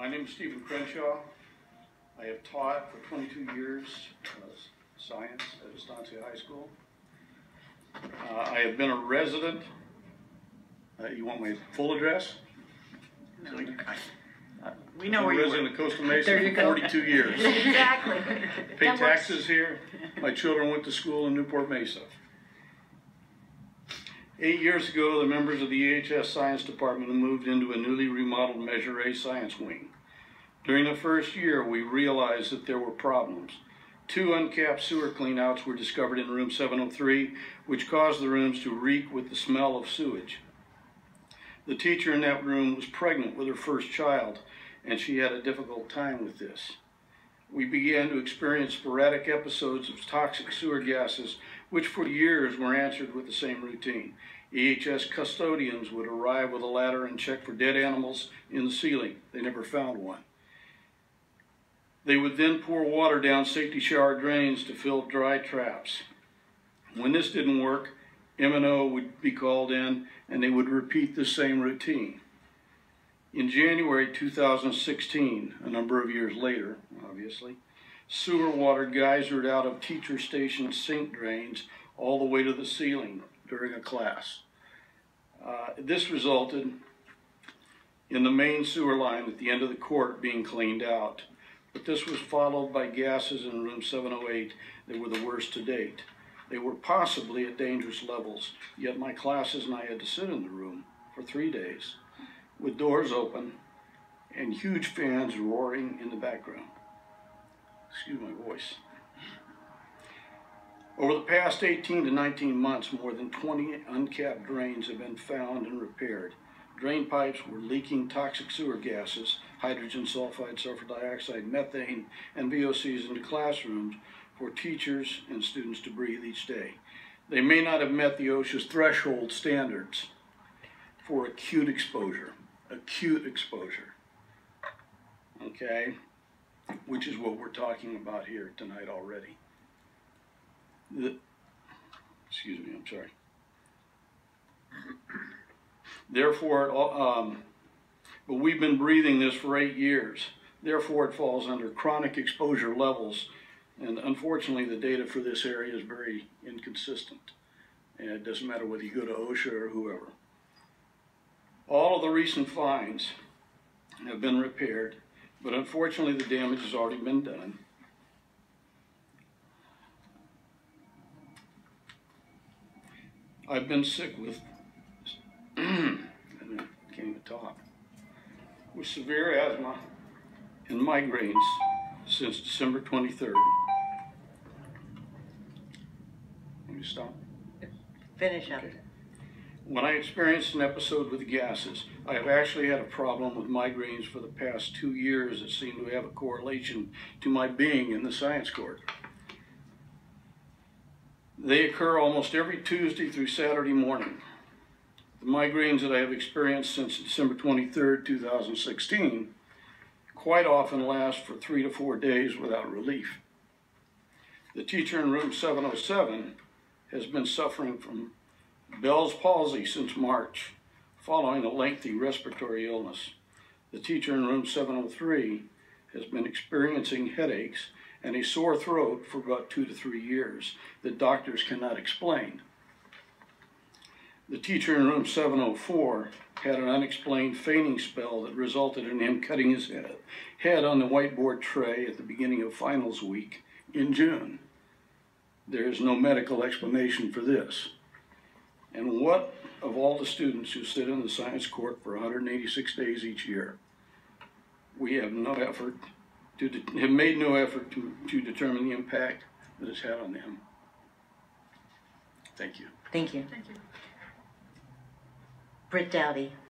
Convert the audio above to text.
My name is Stephen Crenshaw. I have taught for 22 years science at Estancia High School. I have been a resident. You want my full address? No, we know where you resident of Costa Mesa for 42 years. Exactly. Pay taxes here. My children went to school in Newport Mesa. 8 years ago, the members of the EHS Science Department moved into a newly remodeled Measure A Science Wing. During the first year, we realized that there were problems. 2 uncapped sewer cleanouts were discovered in room 703, which caused the rooms to reek with the smell of sewage. The teacher in that room was pregnant with her first child, and she had a difficult time with this. We began to experience sporadic episodes of toxic sewer gases, which for years were answered with the same routine. EHS custodians would arrive with a ladder and check for dead animals in the ceiling. They never found one. They would then pour water down safety shower drains to fill dry traps. When this didn't work, M&O would be called in and they would repeat the same routine. In January 2016, a number of years later, obviously, sewer water geysered out of teacher station sink drains all the way to the ceiling during a class. This resulted in the main sewer line at the end of the court being cleaned out. But this was followed by gases in room 708 that were the worst to date. They were possibly at dangerous levels, yet my classes and I had to sit in the room for 3 days with doors open and huge fans roaring in the background. Excuse my voice. Over the past 18 to 19 months, more than 20 uncapped drains have been found and repaired. Drain pipes were leaking toxic sewer gases, hydrogen sulfide, sulfur dioxide, methane, and VOCs into classrooms for teachers and students to breathe each day. They may not have met the OSHA's threshold standards for acute exposure, okay, which is what we're talking about here tonight already. Excuse me, I'm sorry. Therefore, but we've been breathing this for 8 years. Therefore, it falls under chronic exposure levels. And unfortunately, the data for this area is very inconsistent. And it doesn't matter whether you go to OSHA or whoever. All of the recent fines have been repaired, but unfortunately, the damage has already been done. I've been sick with I can't even talk. With severe asthma and migraines since December 23rd. Let me stop. Finish up. Okay. When I experienced an episode with the gases, I have actually had a problem with migraines for the past 2 years that seem to have a correlation to my being in the science court. They occur almost every Tuesday through Saturday morning. The migraines that I have experienced since December 23rd, 2016, quite often last for 3 to 4 days without relief. The teacher in room 707 has been suffering from Bell's palsy since March, following a lengthy respiratory illness. The teacher in room 703 has been experiencing headaches and a sore throat for about 2 to 3 years that doctors cannot explain. The teacher in room 704 had an unexplained fainting spell that resulted in him cutting his head on the whiteboard tray at the beginning of finals week in June. There is no medical explanation for this. And what of all the students who sit in the science court for 186 days each year? We have no effort have made no effort to determine the impact that it's had on them. Thank you. Thank you. Thank you. Britt Dowdy.